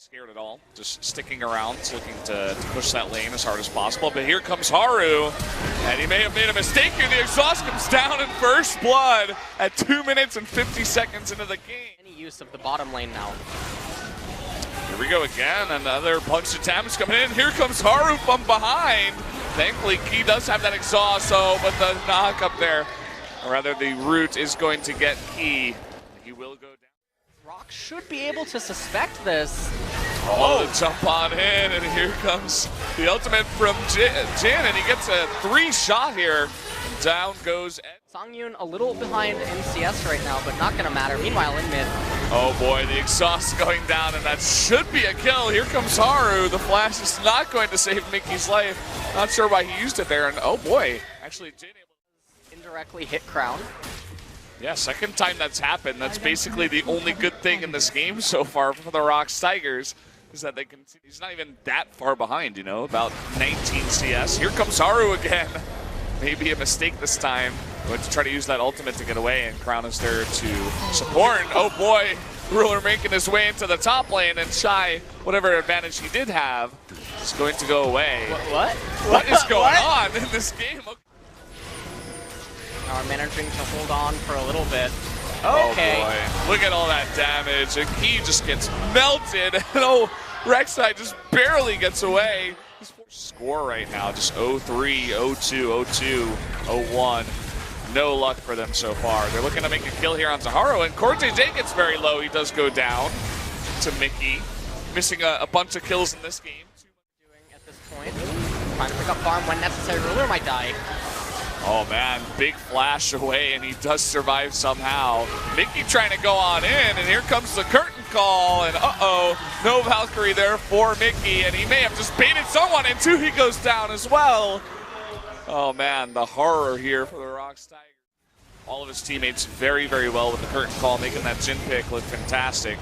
Scared at all, just sticking around, looking to push that lane as hard as possible. But here comes Haru, and he may have made a mistake here. The exhaust comes down in first blood at 2 minutes and 50 seconds into the game. Any use of the bottom lane now. Here we go again, another punch attempt coming in. Here comes Haru from behind. Thankfully, Key does have that exhaust, but the knock up there, or rather the root is going to get Key. He will go down. ROX should be able to suspect this. Oh, jump on in, and here comes the ultimate from Jin, and he gets a 3-shot here. Down goes Ed. Songyun a little behind MCS right now, but not gonna matter. Meanwhile, in mid. Oh boy, the exhaust going down, and that should be a kill. Here comes Haru. The flash is not going to save Mickey's life. Not sure why he used it there, and oh boy, actually Jin indirectly hit Crown. Yeah, second time that's happened. That's basically the only good thing in this game so far for the ROX Tigers, is that they can. He's not even that far behind, you know, about 19 CS. Here comes Haru again. Maybe a mistake this time. Going to try to use that ultimate to get away, and Crown is there to support. And oh boy, Ruler making his way into the top lane, and Shy, whatever advantage he did have, is going to go away. What is going on in this game? Now we're managing to hold on for a little bit. Oh Okay. boy, look at all that damage, and Key just gets melted, and oh, Rek'Sai just barely gets away. Score right now, just 0-3, 0-2, 0-2, 0-1. No luck for them so far. They're looking to make a kill here on Zaharu, and Cortez gets very low. He does go down to Mickey, missing a bunch of kills in this game. Doing at this point, trying to pick up farm when necessary. Ruler might die. Oh man, big flash away, and he does survive somehow. Mickey trying to go on in, and here comes the curtain call, and uh-oh, no Valkyrie there for Mickey, and he may have just baited someone into. He goes down as well. Oh man, the horror here for the ROX Tigers. All of his teammates very, very well with the curtain call, making that Jin pick look fantastic.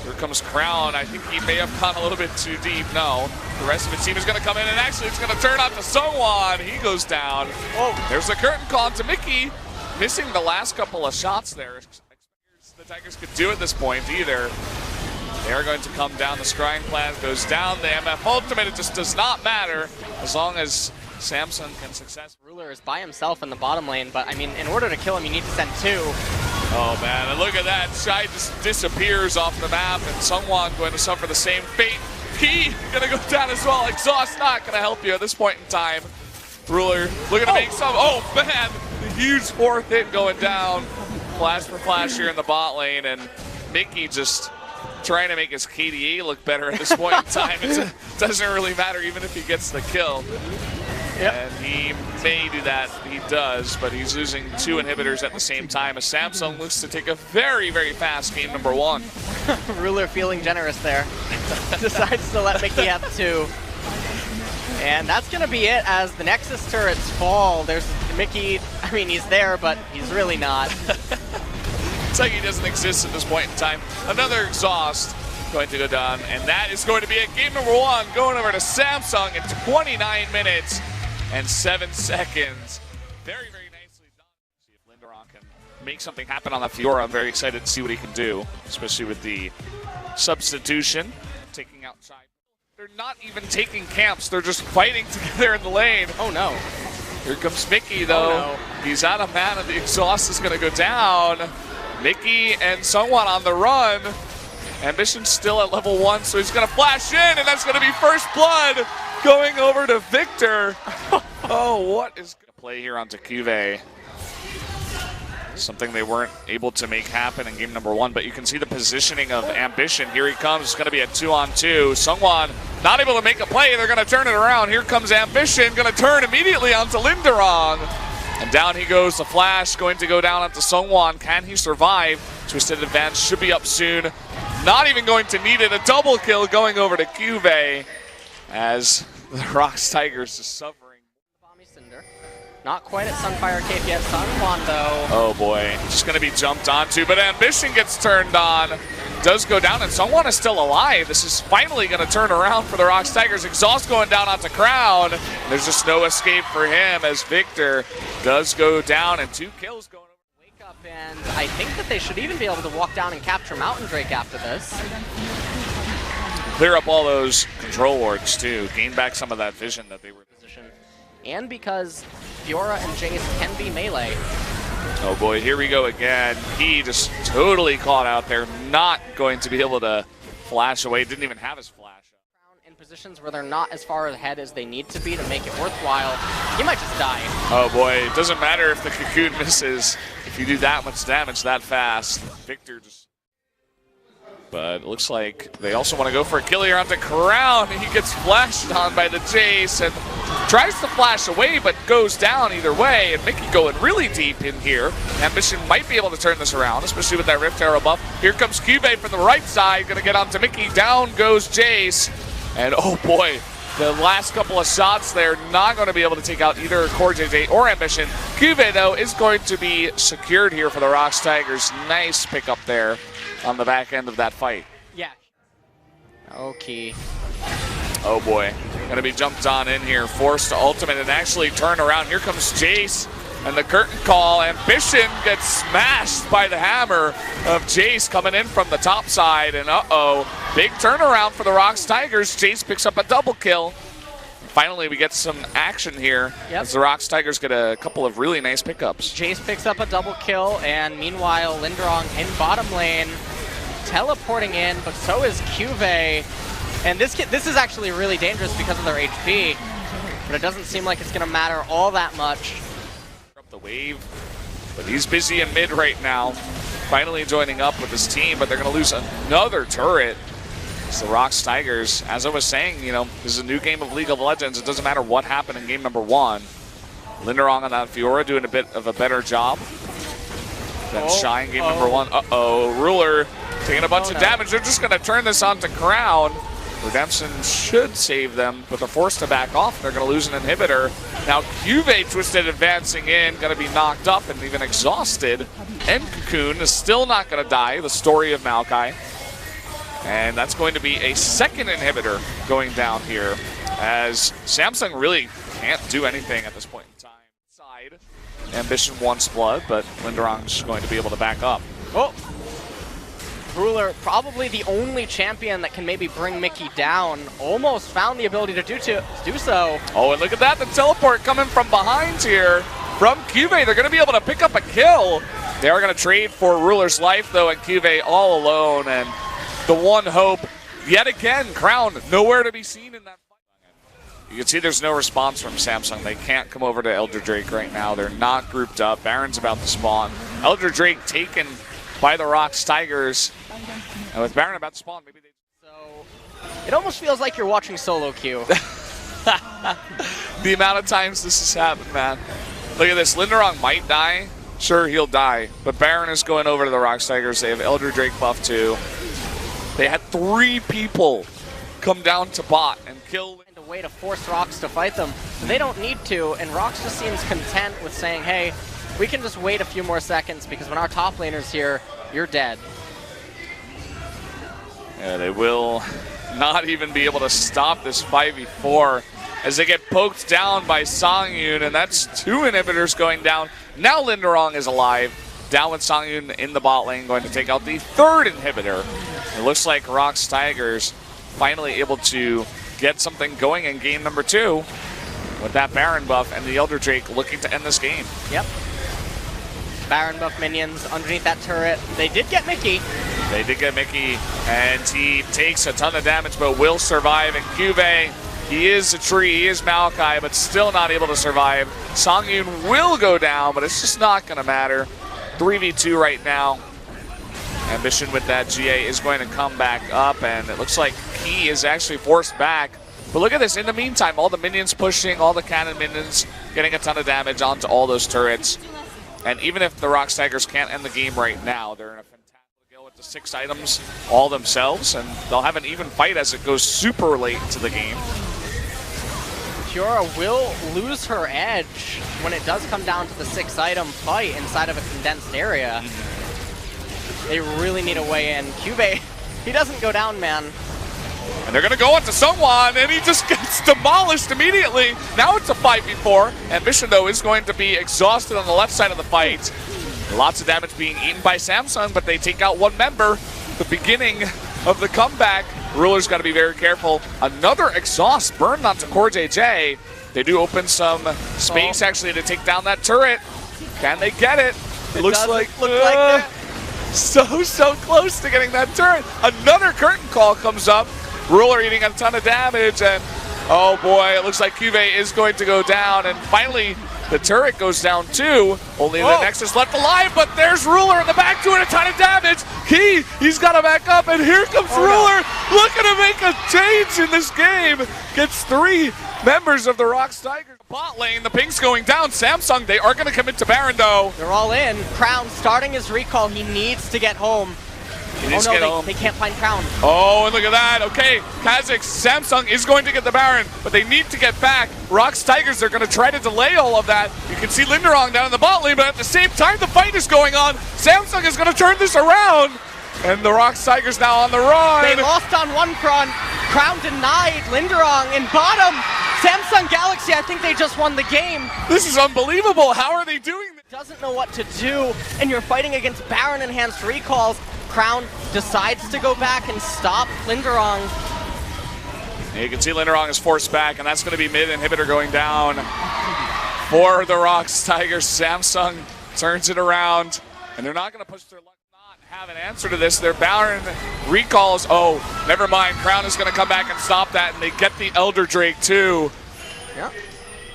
Here comes Crown. I think he may have gone a little bit too deep. No, the rest of the team is going to come in, and actually it's going to turn out to Sungwon. He goes down. Oh, there's a curtain call to Mickey, missing the last couple of shots there. The Tigers could do at this point either. They are going to come down. The scrying plan goes down. The MF ultimate, it just does not matter as long as Samsung can success. Ruler is by himself in the bottom lane, but I mean, in order to kill him, you need to send 2. Oh man, and look at that. Shy just disappears off the map, and Sungwon going to suffer the same fate. Key gonna go down as well. Exhaust not gonna help you at this point in time. Ruler looking to make some. Oh man, the huge 4th hit going down. Flash for flash here in the bot lane, and Mickey just trying to make his KDA look better at this point in time. It doesn't really matter even if he gets the kill. Yep. And he may do that, he does, but he's losing 2 inhibitors at the same time as Samsung looks to take a very, very fast game number 1. Ruler feeling generous there. Decides to let Mickey have 2. And that's going to be it as the Nexus turrets fall. There's Mickey, I mean, he's there, but he's really not. It's like he doesn't exist at this point in time. Another exhaust going to go down, and that is going to be it. Game number 1 going over to Samsung in 29 minutes and 7 seconds. Very, very nicely done. See if Linderon can make something happen on the Fiora. I'm very excited to see what he can do, especially with the substitution, taking outside. They're not even taking camps. They're just fighting together in the lane. Oh, no. Here comes Mickey, though. Oh, no. He's out of mana. The exhaust is going to go down. Mickey and Sungwon on the run. Ambition's still at level 1, so he's going to flash in, and that's going to be first blood going over to Victor. Oh, what is going to play here onto Cuvée? Something they weren't able to make happen in game number 1, but you can see the positioning of Ambition. Here he comes. It's going to be a 2-on-2. Sungwon not able to make a play. They're going to turn it around. Here comes Ambition, going to turn immediately onto Linderong. And down he goes. The flash going to go down onto Sungwon. Can he survive? Twisted Advance should be up soon. Not even going to need it. A double kill going over to Cuvée as the ROX Tigers is suffering. Not quite at Sunfire Cape yet. Sungwon, though. Oh boy, just going to be jumped onto, but Ambition gets turned on. Does go down, and Sungwon is still alive. This is finally going to turn around for the ROX Tigers. Exhaust going down onto Crown. There's just no escape for him as Victor does go down, and 2 kills going over. Wake up, and I think that they should even be able to walk down and capture Mountain Drake after this. clear up all those control wards too, gain back some of that vision that they were in position. And because Fiora and Jace can be melee. Oh boy, here we go again. He just totally caught out there, not going to be able to flash away, didn't even have his flash. In positions where they're not as far ahead as they need to be to make it worthwhile, he might just die. Oh boy, it doesn't matter if the cocoon misses. If you do that much damage that fast, Victor just... But it looks like they also want to go for a kill here onto Crown. He gets flashed on by the Jace and tries to flash away, but goes down either way. And Mickey going really deep in here. Ambition might be able to turn this around, especially with that Rift Arrow buff. Here comes Cube from the right side, going to get onto Mickey. Down goes Jace. And oh boy, the last couple of shots there, not going to be able to take out either Core JJ or Ambition. Cube, though, is going to be secured here for the ROX Tigers. Nice pickup there on the back end of that fight. Yeah. Okay. Oh boy, going to be jumped on in here, forced to ultimate and actually turn around. Here comes Jace and the curtain call. Ambition gets smashed by the hammer of Jace coming in from the top side. And uh-oh, big turnaround for the ROX Tigers. Jace picks up a double kill. Finally, we get some action here as the ROX Tigers get a couple of really nice pickups. Jace picks up a double kill, and meanwhile, Linderong in bottom lane, teleporting in, but so is Cuve. And this is actually really dangerous because of their HP, but it doesn't seem like it's going to matter all that much. Up the wave, but he's busy in mid right now. Finally joining up with his team, but they're going to lose another turret. It's the ROX Tigers. As I was saying, you know, this is a new game of League of Legends. It doesn't matter what happened in game number 1. Linderong on that Fiora doing a bit of a better job than Shy in game number 1. Uh-oh, Ruler taking a bunch of damage. They're just going to turn this on to Crown. Redemption should save them, but they're forced to back off. They're going to lose an inhibitor. Now Cuve Twisted advancing in, going to be knocked up and even exhausted. And Cocoon is still not going to die, the story of Maokai. And that's going to be a second inhibitor going down here, as Samsung really can't do anything at this point in time. Side, Ambition wants blood, but Linderong's going to be able to back up. Oh! Ruler, probably the only champion that can maybe bring Mickey down, almost found the ability to do so. Oh, and look at that, the teleport coming from behind here from Cube. They're going to be able to pick up a kill. They are going to trade for Ruler's life, though, and Cube all alone. And the one hope, yet again, Crown, nowhere to be seen in that fight. You can see there's no response from Samsung. They can't come over to Elder Drake right now. They're not grouped up. Baron's about to spawn. Elder Drake taken by the ROX Tigers. And with Baron about to spawn, maybe they... So, it almost feels like you're watching solo queue. The amount of times this has happened, man. Look at this. Linderong might die. Sure, he'll die. But Baron is going over to the ROX Tigers. They have Elder Drake buff too. They had 3 people come down to bot and kill. A way to force ROX to fight them. They don't need to, and ROX just seems content with saying, hey, we can just wait a few more seconds because when our top laner's here, you're dead. Yeah, they will not even be able to stop this 5v4 as they get poked down by Songyun, and that's 2 inhibitors going down. Now Linderong is alive, down with Songyun in the bot lane, going to take out the 3rd inhibitor. It looks like ROX Tigers finally able to get something going in game number 2 with that Baron buff and the Elder Drake looking to end this game. Yep. Baron buff minions underneath that turret. They did get Mickey. They did get Mickey, and he takes a ton of damage, but will survive. And Cube, he is a tree, he is Maokai, but still not able to survive. Songyun will go down, but it's just not going to matter. 3v2 right now. Ambition with that GA is going to come back up, and it looks like he is actually forced back. But look at this. In the meantime, all the minions pushing, all the cannon minions getting a ton of damage onto all those turrets. And even if the ROX Tigers can't end the game right now, they're in a fantastic deal with the 6 items all themselves, and they'll have an even fight as it goes super late into the game. Fiora will lose her edge when it does come down to the 6-item fight inside of a condensed area. They really need a way in. Cube, he doesn't go down, man. And they're going to go into someone, and he just gets demolished immediately. Now it's a 5v4. Ambition, though, is going to be exhausted on the left side of the fight. Lots of damage being eaten by Samsung, but they take out 1 member. The beginning of the comeback Ruler's got to be very careful. Another exhaust burned onto Core JJ. They do open some space actually to take down that turret. Can they get it? It looks like so close to getting that turret. Another curtain call comes up. Ruler eating a ton of damage, and oh boy, it looks like Cuvée is going to go down, and finally the turret goes down too. Only the Nexus left alive, but there's Ruler in the back doing a ton of damage. He's got to back up, and here comes Ruler. No. Looking to make a change in this game. Gets 3 members of the ROX Tigers. Bot lane, the ping's going down. Samsung, they are going to commit to Baron though. They're all in. Crown starting his recall. He needs to get home. They can't find Crown. Oh, and look at that. Okay, Kha'Zix, Samsung is going to get the Baron, but they need to get back. ROX Tigers are going to try to delay all of that. You can see Linderong down in the bot lane, but at the same time the fight is going on. Samsung is going to turn this around. And the ROX Tigers now on the run. They lost on one front. Crown denied. Linderong in bottom. Samsung Galaxy, I think they just won the game. This is unbelievable. How are they doing this? Doesn't know what to do, and you're fighting against Baron enhanced recalls. Crown decides to go back and stop Linderong. You can see Linderong is forced back, and that's going to be mid inhibitor going down for the ROX Tigers. Samsung turns it around, and they're not going to push their luck. Have an answer to this. Their Baron recalls. Oh, never mind. Crown is going to come back and stop that, and they get the Elder Drake too. Yeah.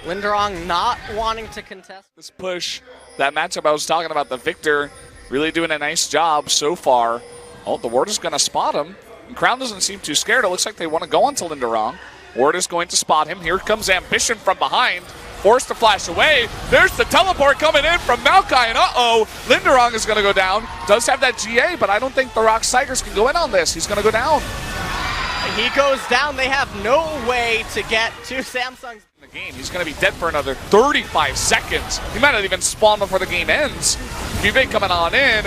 Linderong not wanting to contest this push. That matchup I was talking about, the Victor really doing a nice job so far. Oh, the Ward is going to spot him. And Crown doesn't seem too scared. It looks like they want to go onto Linderong. Ward is going to spot him. Here comes Ambition from behind. Forced to flash away. There's the teleport coming in from Maokai, and Linderong is going to go down. Does have that GA, but I don't think the ROX Tigers can go in on this. He's going to go down. He goes down. They have no way to get to Samsung's in the game. He's going to be dead for another 35 seconds. He might not even spawn before the game ends. Cuvée coming on in.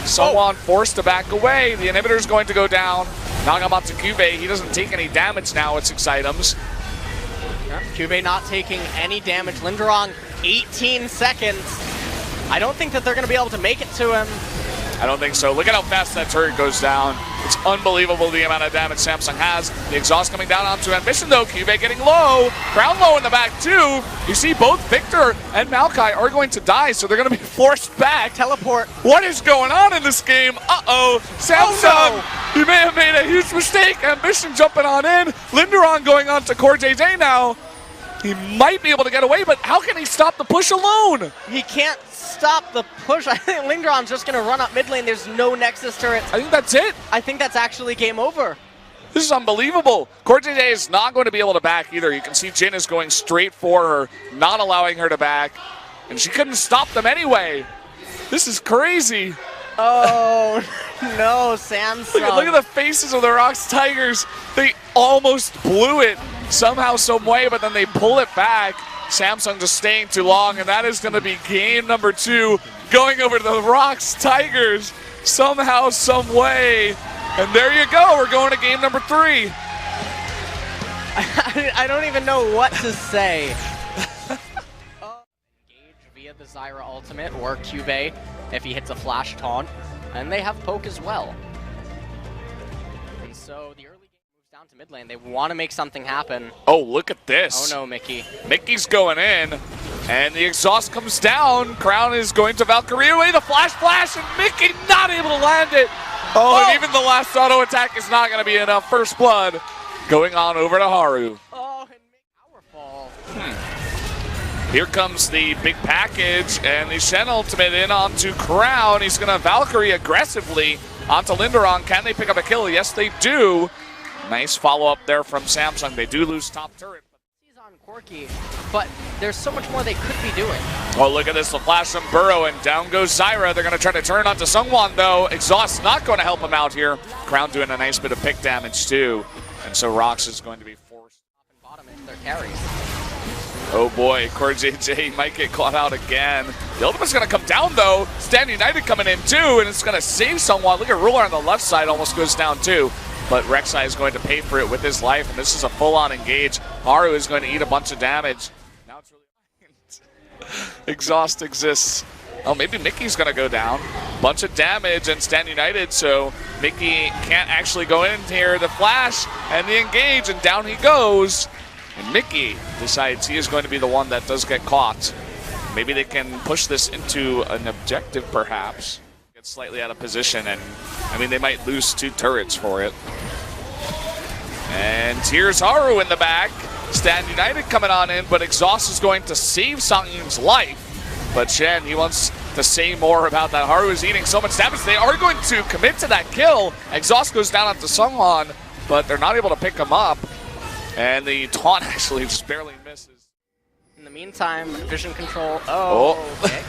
Someone forced to back away. The inhibitor is going to go down. Nagamatsu Cuvée, he doesn't take any damage now at 6 items. Cuvée not taking any damage. Linderong, 18 seconds. I don't think that they're going to be able to make it to him. I don't think so. Look at how fast that turret goes down. It's unbelievable the amount of damage Samsung has. The exhaust coming down onto Ambition though. Cuvée getting low. Crown low in the back too. You see both Victor and Maokai are going to die, so they're going to be forced back. Teleport. What is going on in this game? Samsung! You may have made a huge mistake. Ambition jumping on in. Linderong going on to Core JJ now. He might be able to get away, but how can he stop the push alone? He can't stop the push. I think Linderong's just going to run up mid lane. There's no Nexus turret. I think that's it. I think that's actually game over. This is unbelievable. Core JJ is not going to be able to back either. You can see Jin is going straight for her, not allowing her to back. And she couldn't stop them anyway. This is crazy. Oh, no, Samsung. Look at the faces of the ROX Tigers. They almost blew it somehow, some way, but then they pull it back. Samsung just staying too long, and that is going to be game number 2, going over to the ROX Tigers somehow, some way. And there you go. We're going to game number 3. I don't even know what to say. Engage via the Zyra ultimate or Cuvée if he hits a flash taunt. And they have poke as well. And so the early game moves down to mid lane. They want to make something happen. Oh, look at this. Oh no, Mickey. Mickey's going in. And the exhaust comes down. Crown is going to Valkyrie away. The flash, and Mickey not able to land it. Oh, and even the last auto attack is not going to be enough. First blood going on over to Haru. Oh, and powerful. Here comes the big package, and the Shen ultimate in onto Crown. He's going to Valkyrie aggressively onto Linderong. Can they pick up a kill? Yes, they do. Nice follow-up there from Samsung. They do lose top turret. He's on Corki, but there's so much more they could be doing. Oh, look at this. The flash from Burrow, and down goes Zyra. They're going to try to turn onto Sungwon, though. Exhaust's not going to help him out here. Crown doing a nice bit of pick damage, too. And so ROX is going to be forced. Top and bottom into their carries. Oh boy, Core JJ might get caught out again. The ultimate's going to come down though. Stand United coming in too, and it's going to save someone. Look at Ruler on the left side, almost goes down too. But Rek'Sai is going to pay for it with his life, and this is a full-on engage. Haru is going to eat a bunch of damage. Now it's really exhaust exists. Oh, maybe Mickey's going to go down. Bunch of damage and Stand United, so Mickey can't actually go in here. The flash and the engage, and down he goes. And Mickey decides he is going to be the one that does get caught. Maybe they can push this into an objective, perhaps. Get slightly out of position, and I mean, they might lose 2 turrets for it. And here's Haru in the back. Stand United coming on in, but Exhaust is going to save Songyun's life. But Shen, he wants to say more about that. Haru is eating so much damage. They are going to commit to that kill. Exhaust goes down onto Seonghwan, but they're not able to pick him up. And the taunt actually just barely misses. In the meantime, vision control. Oh, okay.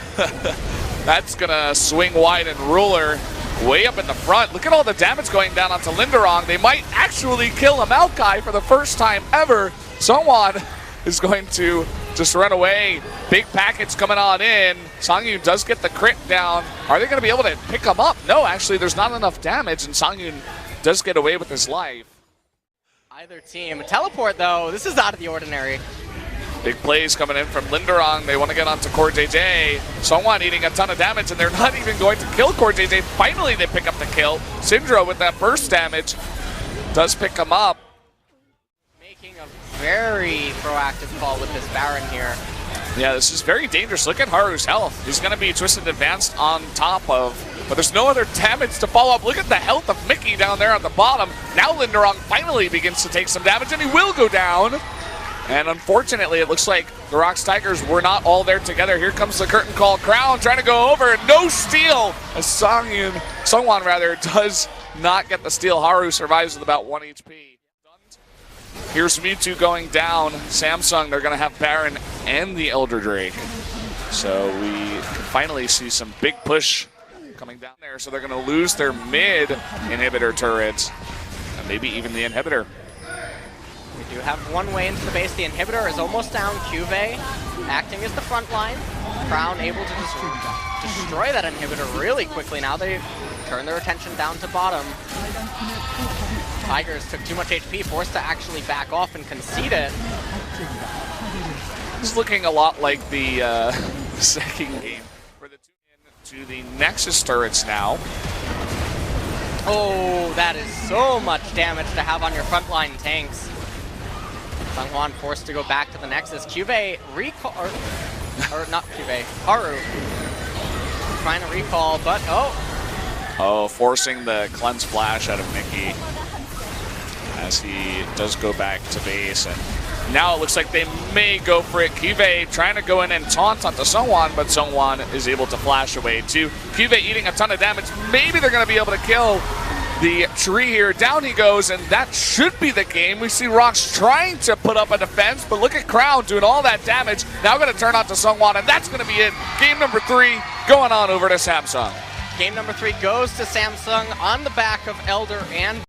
That's going to swing wide, and Ruler way up in the front. Look at all the damage going down onto Linderong. They might actually kill a Maokai for the first time ever. Seonghwan is going to just run away. Big packets coming on in. Songyun does get the crit down. Are they going to be able to pick him up? No, actually, there's not enough damage, and Songyun does get away with his life. Either team. Teleport, though, this is out of the ordinary. Big plays coming in from Linderong. They want to get onto Core JJ. Seonghwan eating a ton of damage, and they're not even going to kill Core JJ. Finally, they pick up the kill. Syndra with that burst damage does pick him up. Making a very proactive call with this Baron here. Yeah, this is very dangerous. Look at Haru's health. He's going to be Twisted Advanced on top of, but there's no other damage to follow up. Look at the health of Mickey down there at the bottom. Now Linderong finally begins to take some damage, and he will go down. And unfortunately, it looks like the ROX Tigers were not all there together. Here comes the curtain call. Crown trying to go over. No steal. As Seonghwan rather, does not get the steal. Haru survives with about 1 HP. Here's Mewtwo going down. Samsung, they're going to have Baron and the Elder Drake. So we can finally see some big push coming down there. So they're going to lose their mid inhibitor turrets, and maybe even the inhibitor. We do have one way into the base. The inhibitor is almost down. Cuvee acting as the front line. Crown able to destroy that inhibitor really quickly. Now they turn their attention down to bottom. Tigers took too much HP, forced to actually back off and concede it. It's looking a lot like the second game. For the to the Nexus turrets now. Oh, that is so much damage to have on your frontline tanks. Seonghwan forced to go back to the Nexus. Cuvee recall, or not Cuvee, Haru trying to recall, but oh, forcing the cleanse flash out of Mickey as he does go back to base. And now it looks like they may go for it. Cuvee trying to go in and taunt onto Seonghwan, but Seonghwan is able to flash away too. Cuvee eating a ton of damage. Maybe they're going to be able to kill the tree here. Down he goes, and that should be the game. We see ROX trying to put up a defense, but look at Crown doing all that damage. Now going to turn on to Seonghwan, and that's going to be it. Game number 3 going on over to Samsung. Game number 3 goes to Samsung on the back of Elder and